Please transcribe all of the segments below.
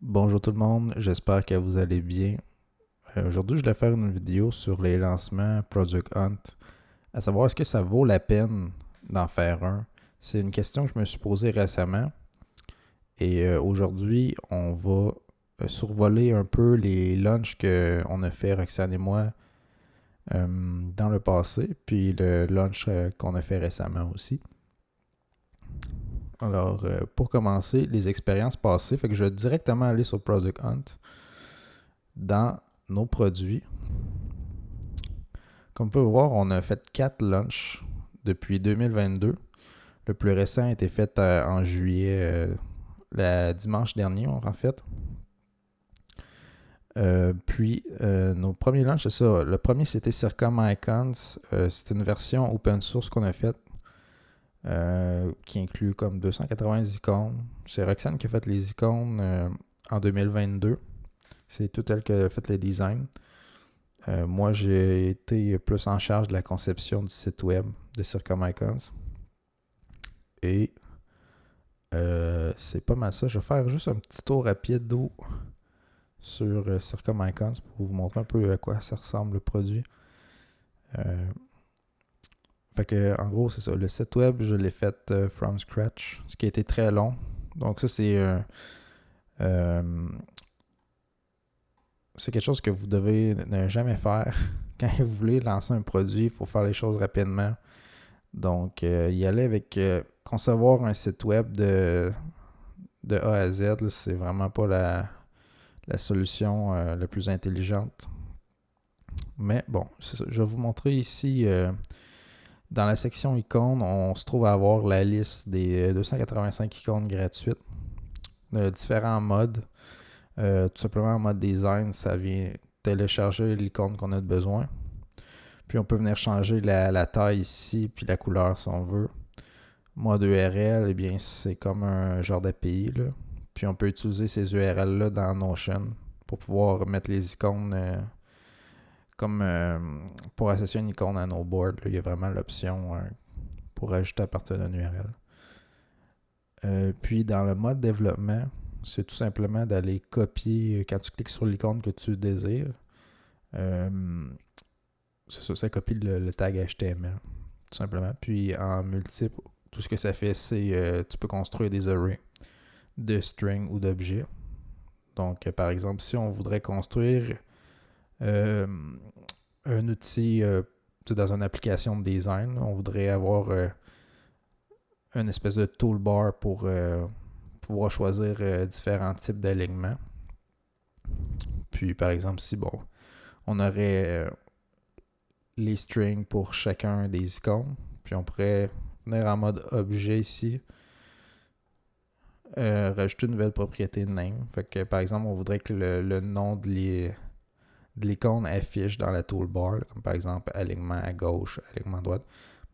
Bonjour tout le monde, j'espère que vous allez bien. Aujourd'hui, je vais faire une vidéo sur les lancements Project Hunt, à savoir est-ce que ça vaut la peine d'en faire un. C'est une question que je me suis posée récemment et aujourd'hui, on va survoler un peu les launchs qu'on a fait Roxane et moi dans le passé, puis le launch qu'on a fait récemment aussi. Alors, pour commencer, les expériences passées, fait que je vais directement aller sur Project Hunt dans nos produits. Comme vous pouvez voir, on a fait 4 launchs depuis 2022. Le plus récent a été fait en juillet, dimanche dernier, en fait. Nos premiers launchs, c'est ça. Le premier, c'était Circom Icons. C'était une version open source qu'on a faite qui inclut comme 280 icônes. C'est Roxane qui a fait les icônes en 2022. C'est tout elle qui a fait les designs. Moi, j'ai été plus en charge de la conception du site web de Circom Icons. Et c'est pas mal ça. Je vais faire juste un petit tour rapide sur Circom Icons pour vous montrer un peu à quoi ça ressemble le produit. Fait que, en gros, c'est ça. Le site web, je l'ai fait from scratch, ce qui a été très long. Donc, ça, c'est quelque chose que vous devez ne jamais faire. Quand vous voulez lancer un produit, il faut faire les choses rapidement. Donc, y aller avec concevoir un site web de A à Z, là, c'est vraiment pas la solution la plus intelligente. Mais bon, c'est ça. Je vais vous montrer ici, dans la section icônes, on se trouve à avoir la liste des 285 icônes gratuites de différents modes. Tout simplement en mode design, ça vient télécharger l'icône qu'on a de besoin. Puis on peut venir changer la taille ici, puis la couleur si on veut. Mode URL, eh bien, c'est comme un genre d'API, là. Puis on peut utiliser ces URL-là dans Notion pour pouvoir mettre les icônes comme pour associer une icône à nos boards. Là, il y a vraiment l'option pour ajouter à partir d'une URL. Puis dans le mode développement, c'est tout simplement d'aller copier quand tu cliques sur l'icône que tu désires. C'est ça, ça copie le tag HTML, tout simplement. Puis en multiple, tout ce que ça fait, c'est tu peux construire des arrays de strings ou d'objets. Donc, par exemple, si on voudrait construire un outil dans une application de design, on voudrait avoir une espèce de toolbar pour pouvoir choisir différents types d'alignements. Puis, par exemple, si bon, on aurait les strings pour chacun des icônes, puis on pourrait venir en mode objet ici, rajouter une nouvelle propriété de name. Fait que par exemple, on voudrait que le nom de l'icône affiche dans la toolbar, là, comme par exemple alignement à gauche, alignement à droite.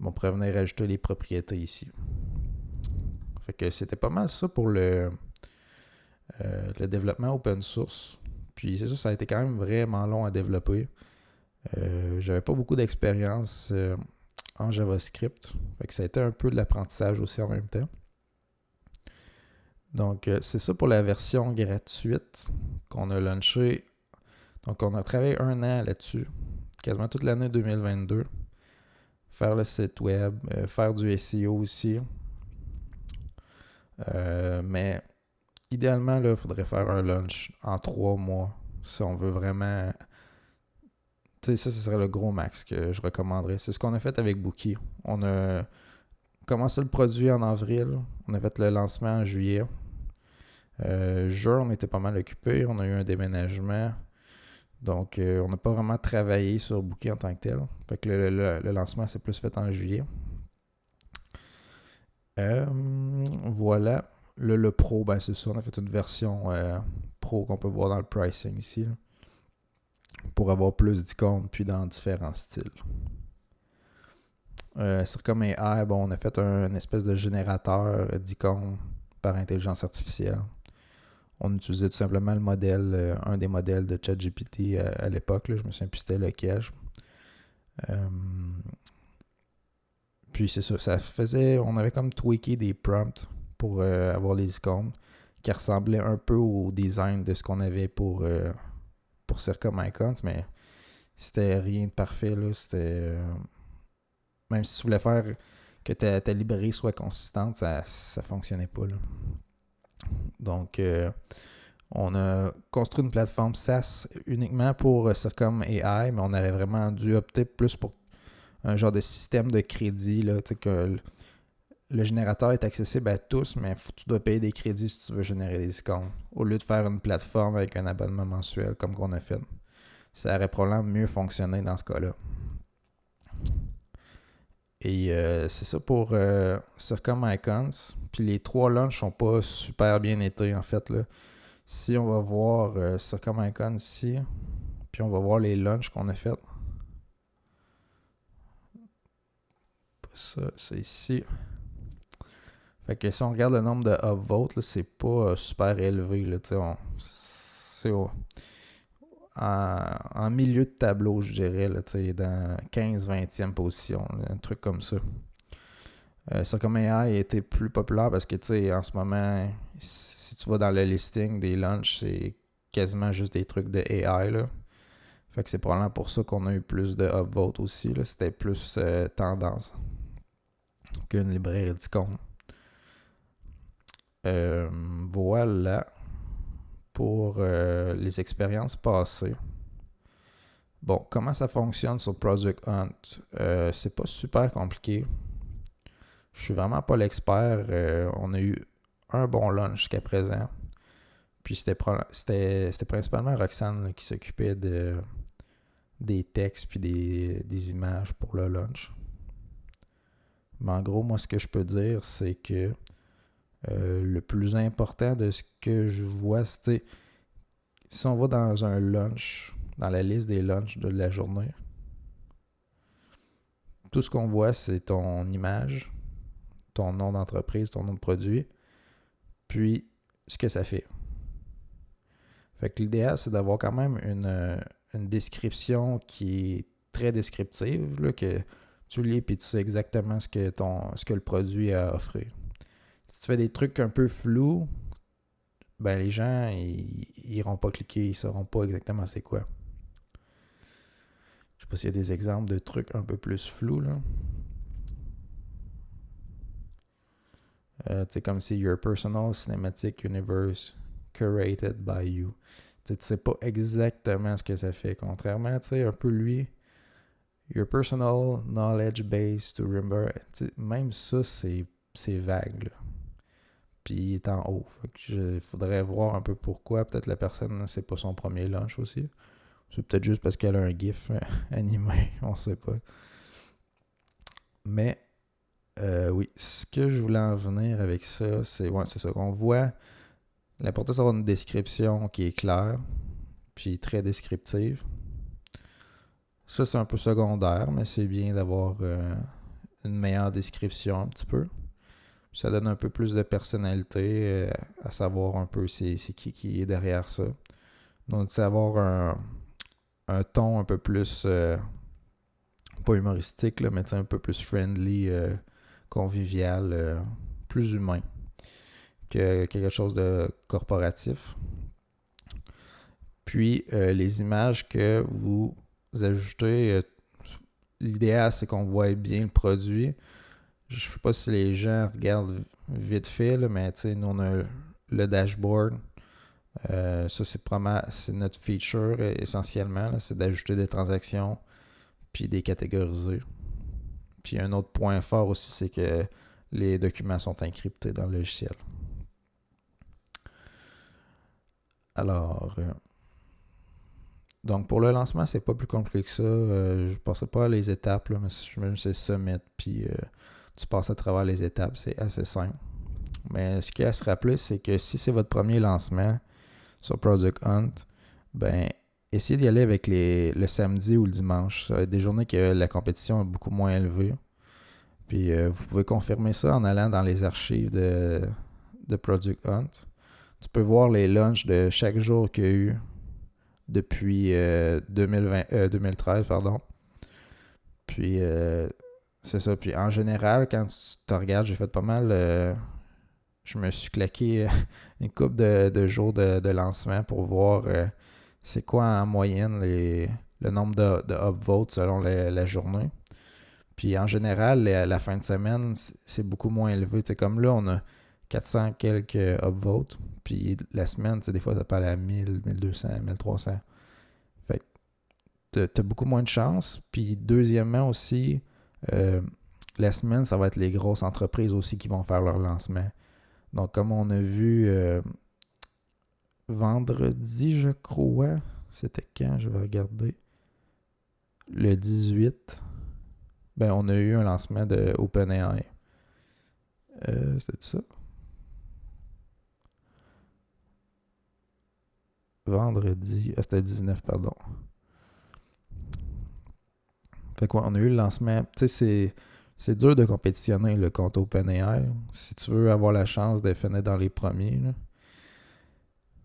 On pourrait venir rajouter les propriétés ici. Fait que c'était pas mal ça pour le développement open source. Puis c'est ça a été quand même vraiment long à développer. J'avais pas beaucoup d'expérience en JavaScript. Fait que ça a été un peu de l'apprentissage aussi en même temps. Donc, c'est ça pour la version gratuite qu'on a launchée. Donc, on a travaillé 1 an là-dessus, quasiment toute l'année 2022. Faire le site web, faire du SEO aussi. Mais idéalement, il faudrait faire un launch en 3 mois si on veut vraiment. Tu sais, ça, ce serait le gros max que je recommanderais. C'est ce qu'on a fait avec Bookie. On a commencé le produit en avril. On a fait le lancement en juillet. Juin, on était pas mal occupé. On a eu un déménagement. Donc, on n'a pas vraiment travaillé sur Bookie en tant que tel. Fait que le lancement s'est plus fait en juillet. Voilà. Le Pro, ben c'est ça. On a fait une version Pro qu'on peut voir dans le pricing ici. Là, pour avoir plus d'icônes, puis dans différents styles. Circom AI, bon, on a fait une espèce de générateur d'icônes par intelligence artificielle. On utilisait tout simplement le modèle, un des modèles de ChatGPT à l'époque. Là, je me souviens plus c'était lequel. Puis c'est ça, ça faisait. On avait comme tweaké des prompts pour avoir les icônes qui ressemblait un peu au design de ce qu'on avait pour Circum Icons, mais c'était rien de parfait, là. C'était... même si tu voulais faire que ta librairie soit consistante, ça fonctionnait pas, là. Donc, on a construit une plateforme SaaS uniquement pour Circum AI, mais on avait vraiment dû opter plus pour un genre de système de crédit, là, tu sais, que le générateur est accessible à tous, mais tu dois payer des crédits si tu veux générer des icônes, au lieu de faire une plateforme avec un abonnement mensuel comme qu'on a fait. Ça aurait probablement mieux fonctionné dans ce cas-là. Et c'est ça pour Circum Icons. Puis les 3 launches sont pas super bien été, en fait, là. Si on va voir Circum Icons ici, puis on va voir les launches qu'on a fait. Ça, c'est ici. Fait que si on regarde le nombre de upvotes, c'est pas super élevé, là, c'est en milieu de tableau, je dirais, là, dans 15-20e position, là, un truc comme ça. Circum AI a été plus populaire parce que, en ce moment, si tu vas dans le listing des launches, c'est quasiment juste des trucs de AI, là. Fait que c'est probablement pour ça qu'on a eu plus de upvotes aussi, là. C'était plus tendance qu'une librairie d'icônes. Voilà pour les expériences passées. Bon, comment ça fonctionne sur Project Hunt? C'est pas super compliqué. Je suis vraiment pas l'expert. On a eu un bon launch jusqu'à présent. Puis c'était principalement Roxane là, qui s'occupait des textes puis des images pour le launch. Mais en gros, moi, ce que je peux dire, c'est que le plus important de ce que je vois, c'est si on va dans un lunch, dans la liste des lunchs de la journée, tout ce qu'on voit, c'est ton image, ton nom d'entreprise, ton nom de produit, puis ce que ça fait. Fait que l'idéal, c'est d'avoir quand même une description qui est très descriptive, là, que tu lis et tu sais exactement ce que le produit a à offrir. Si tu fais des trucs un peu flous, ben les gens, ils iront pas cliquer, ils sauront pas exactement c'est quoi. Je sais pas s'il y a des exemples de trucs un peu plus flous, là. Tu sais, comme c'est Your Personal Cinematic Universe Curated by You. Tu sais pas exactement ce que ça fait. Contrairement, tu sais, un peu lui, Your Personal Knowledge Base to Remember. Même ça, c'est vague, là. Puis il est en haut. Il faudrait voir un peu pourquoi. Peut-être la personne, c'est pas son premier launch aussi. C'est peut-être juste parce qu'elle a un GIF animé. On sait pas. Mais oui, ce que je voulais en venir avec ça, c'est ça. On voit l'important c'est d'avoir une description qui est claire, puis très descriptive. Ça, c'est un peu secondaire, mais c'est bien d'avoir une meilleure description un petit peu. Ça donne un peu plus de personnalité, à savoir un peu c'est qui est derrière ça. Donc, c'est avoir un ton un peu plus, pas humoristique, là, mais un peu plus friendly, convivial, plus humain que quelque chose de corporatif. Puis, les images que vous ajoutez, l'idéal, c'est qu'on voit bien le produit. Je ne sais pas si les gens regardent vite fait, là, mais nous, on a le dashboard. Ça, c'est notre feature essentiellement. Là, c'est d'ajouter des transactions puis des catégoriser. Puis un autre point fort aussi, c'est que les documents sont encryptés dans le logiciel. Alors, donc pour le lancement, c'est pas plus compliqué que ça. Je ne passais pas les étapes, là, mais je me dis c'est submit, puis tu passes à travers les étapes. C'est assez simple. Mais ce qu'il y a à se rappeler, c'est que si c'est votre premier lancement sur Project Hunt, ben essayez d'y aller avec le samedi ou le dimanche. Ça va être des journées que la compétition est beaucoup moins élevée. Puis vous pouvez confirmer ça en allant dans les archives de Project Hunt. Tu peux voir les launches de chaque jour qu'il y a eu depuis 2013, pardon. Puis c'est ça. Puis en général, quand tu te regardes, j'ai fait pas mal je me suis claqué une couple de jours de lancement pour voir c'est quoi en moyenne le nombre de upvotes selon la journée. Puis en général, la fin de semaine, c'est beaucoup moins élevé. T'sais, comme là, on a 400 quelques upvotes. Puis la semaine, des fois, ça parle à 1000, 1200, 1300. Fait que t'as beaucoup moins de chance. Puis deuxièmement aussi, la semaine, ça va être les grosses entreprises aussi qui vont faire leur lancement. Donc comme on a vu vendredi, je crois, c'était quand? Je vais regarder. Le 18, ben on a eu un lancement de OpenAI. C'était ça? Vendredi, c'était 19, pardon. Fait quoi, on a eu le lancement. Tu sais, c'est dur de compétitionner le compte OpenAI. Si tu veux avoir la chance de finir dans les premiers. Là.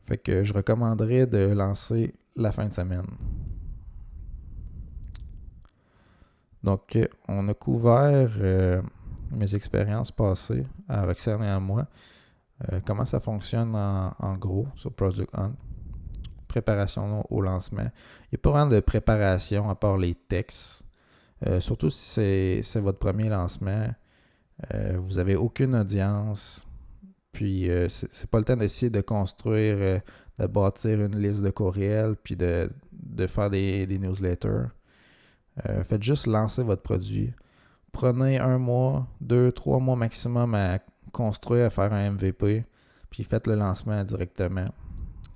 Fait que je recommanderais de lancer la fin de semaine. Donc, on a couvert mes expériences passées à Roxane et à moi. Comment ça fonctionne en gros sur Project Hunt. Préparation au lancement. Il n'y a pas vraiment de préparation à part les textes. Surtout si c'est votre premier lancement. Vous n'avez aucune audience. Puis, c'est pas le temps d'essayer de construire, de bâtir une liste de courriels, puis de faire des newsletters. Faites juste lancer votre produit. Prenez 1 mois, 2, 3 mois maximum à construire, à faire un MVP, puis faites le lancement directement.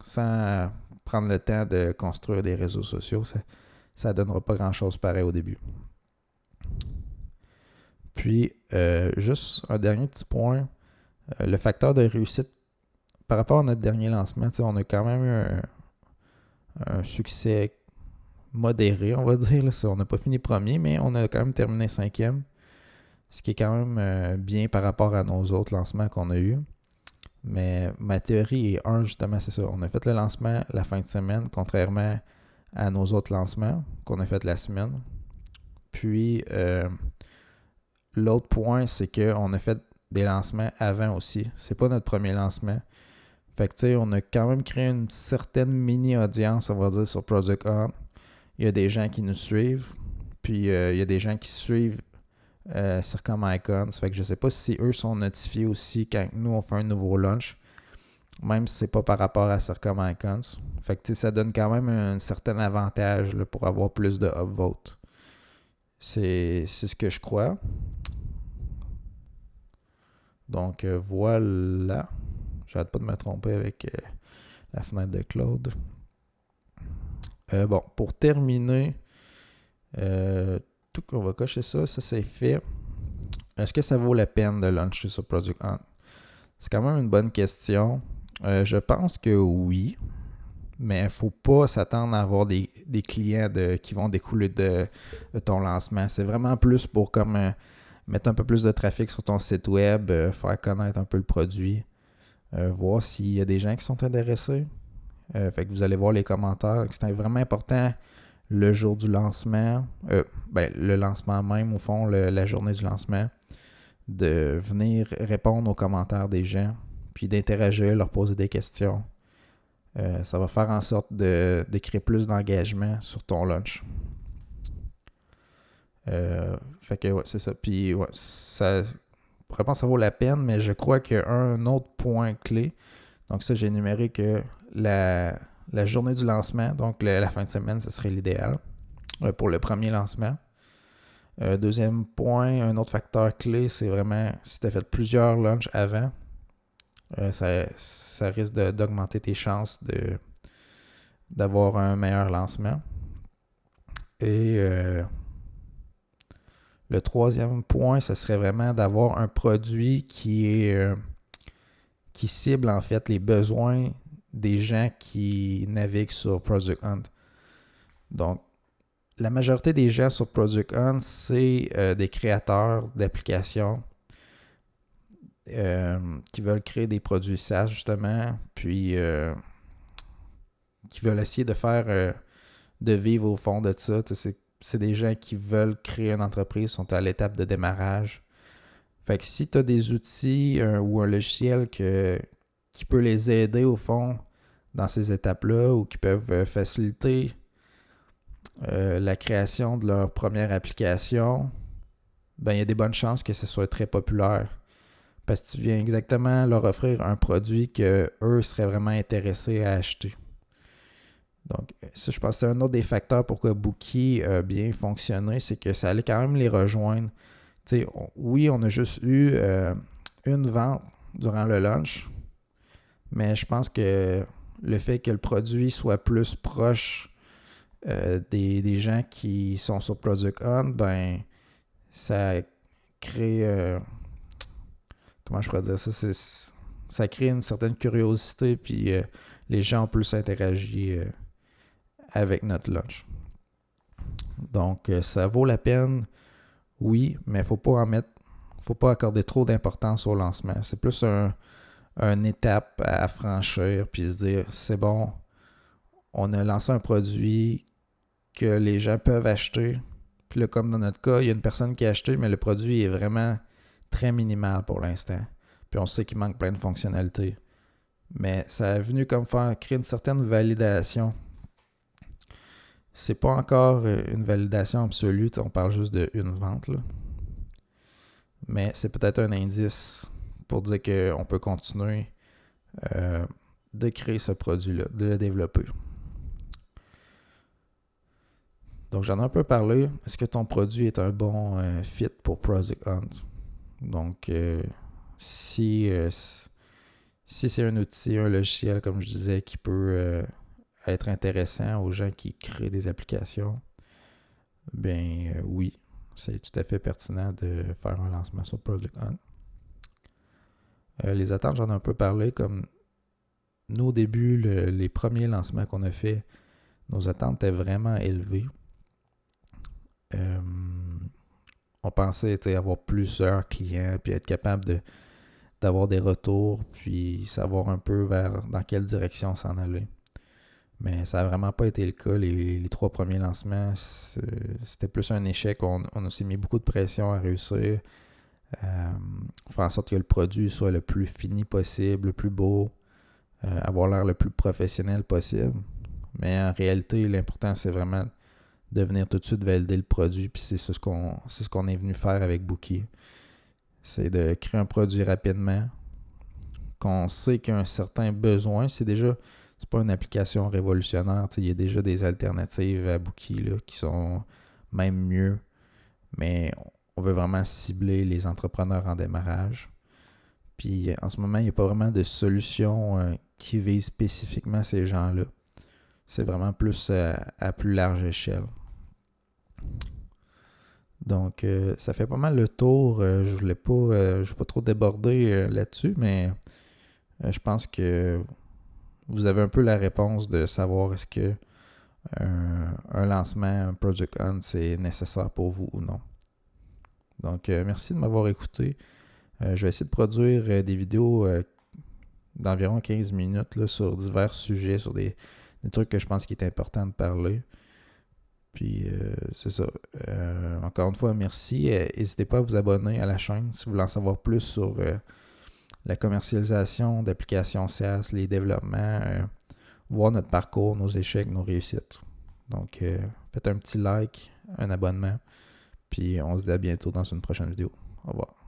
Sans prendre le temps de construire des réseaux sociaux, ça ne donnera pas grand-chose pareil au début. Puis, juste un dernier petit point, le facteur de réussite par rapport à notre dernier lancement, on a quand même eu un succès modéré, on va dire. Là. On n'a pas fini premier, mais on a quand même terminé 5e, ce qui est quand même bien par rapport à nos autres lancements qu'on a eus. Mais ma théorie est justement, c'est ça. On a fait le lancement la fin de semaine, contrairement à nos autres lancements qu'on a fait la semaine. Puis, l'autre point, c'est qu'on a fait des lancements avant aussi. C'est pas notre premier lancement. Fait que, tu sais, on a quand même créé une certaine mini-audience, on va dire, sur Project Hunt. Il y a des gens qui nous suivent. Puis, il y a des gens qui suivent Circom Icons. Fait que je sais pas si eux sont notifiés aussi quand nous, on fait un nouveau launch. Même si c'est pas par rapport à Circom Icons. Fait que, tu sais, ça donne quand même un certain avantage là, pour avoir plus de upvotes. C'est ce que je crois. Donc, voilà. J'arrête pas de me tromper avec la fenêtre de Claude. Bon, pour terminer, tout qu'on va cocher ça c'est fait. Est-ce que ça vaut la peine de lancer sur Project Hunt? C'est quand même une bonne question. Je pense que oui, mais il ne faut pas s'attendre à avoir des clients qui vont découler de ton lancement. C'est vraiment plus pour comme mettre un peu plus de trafic sur ton site web, faire connaître un peu le produit, voir s'il y a des gens qui sont intéressés. Fait que vous allez voir les commentaires. C'est vraiment important le jour du lancement, le lancement même au fond, la journée du lancement, de venir répondre aux commentaires des gens, puis d'interagir, leur poser des questions. Ça va faire en sorte de créer plus d'engagement sur ton launch. Fait que ouais, c'est ça. Puis ouais, ça, pour répondre, ça vaut la peine, mais je crois qu'il y a un autre point clé. Donc ça, j'ai énuméré que la journée du lancement, donc la fin de semaine, ce serait l'idéal pour le premier lancement. Deuxième point, un autre facteur clé, c'est vraiment si tu as fait plusieurs launches avant, ça risque d'augmenter tes chances d'avoir un meilleur lancement. Et le troisième point, ce serait vraiment d'avoir un produit qui cible en fait les besoins des gens qui naviguent sur Project Hunt. Donc, la majorité des gens sur Project Hunt, c'est des créateurs d'applications qui veulent créer des produits SaaS, justement, puis qui veulent essayer de faire, de vivre au fond de ça. C'est des gens qui veulent créer une entreprise, sont à l'étape de démarrage. Fait que si tu as des outils ou un logiciel qui peut les aider au fond dans ces étapes-là ou qui peuvent faciliter la création de leur première application, ben il y a des bonnes chances que ce soit très populaire. Parce que tu viens exactement leur offrir un produit qu'eux seraient vraiment intéressés à acheter. Donc, ça, je pense que c'est un autre des facteurs pourquoi Bookie a bien fonctionné, c'est que ça allait quand même les rejoindre. Oui, on a juste eu une vente durant le launch, mais je pense que le fait que le produit soit plus proche des gens qui sont sur Product Hunt, ben ça crée... comment je pourrais dire ça? Ça crée une certaine curiosité, puis les gens ont plus interagi avec notre launch. Donc, ça vaut la peine, oui, mais il ne faut pas accorder trop d'importance au lancement. C'est plus une étape à franchir, puis se dire, c'est bon, on a lancé un produit que les gens peuvent acheter. Puis là, comme dans notre cas, il y a une personne qui a acheté, mais le produit est vraiment très minimal pour l'instant. Puis on sait qu'il manque plein de fonctionnalités. Mais ça a venu comme créer une certaine validation. C'est pas encore une validation absolue, on parle juste d'une vente, là. Mais c'est peut-être un indice pour dire qu'on peut continuer de créer ce produit-là, de le développer. Donc, j'en ai un peu parlé. Est-ce que ton produit est un bon fit pour Product Hunt? Donc, si c'est un outil, un logiciel, comme je disais, qui peut être intéressant aux gens qui créent des applications, bien oui, c'est tout à fait pertinent de faire un lancement sur Product Hunt. Les attentes, j'en ai un peu parlé. Comme nous, au début, les premiers lancements qu'on a fait, nos attentes étaient vraiment élevées. On pensait avoir plusieurs clients, puis être capable d'avoir des retours, puis savoir un peu dans quelle direction s'en aller. Mais ça n'a vraiment pas été le cas. Les 3 premiers lancements, c'était plus un échec. On s'est mis beaucoup de pression à réussir. Faire en sorte que le produit soit le plus fini possible, le plus beau, avoir l'air le plus professionnel possible. Mais en réalité, l'important, c'est vraiment de venir tout de suite valider le produit. Puis c'est ce qu'on est venu faire avec Bookie. C'est de créer un produit rapidement, qu'on sait qu'il y a un certain besoin. C'est pas une application révolutionnaire. Il y a déjà des alternatives à Bookie là, qui sont même mieux. Mais on veut vraiment cibler les entrepreneurs en démarrage. Puis en ce moment, il n'y a pas vraiment de solution qui vise spécifiquement ces gens-là. C'est vraiment plus à plus large échelle. Donc, ça fait pas mal le tour. Je ne voulais pas trop déborder là-dessus, mais je pense que vous avez un peu la réponse de savoir est-ce que un lancement, un Project Hunt, c'est nécessaire pour vous ou non. Donc, merci de m'avoir écouté. Je vais essayer de produire des vidéos d'environ 15 minutes là, sur divers sujets, sur des trucs que je pense qu'il est important de parler. Puis, c'est ça. Encore une fois, merci. N'hésitez pas à vous abonner à la chaîne si vous voulez en savoir plus sur la commercialisation d'applications SaaS, les développements, voir notre parcours, nos échecs, nos réussites. Donc, faites un petit like, un abonnement. Puis, on se dit à bientôt dans une prochaine vidéo. Au revoir.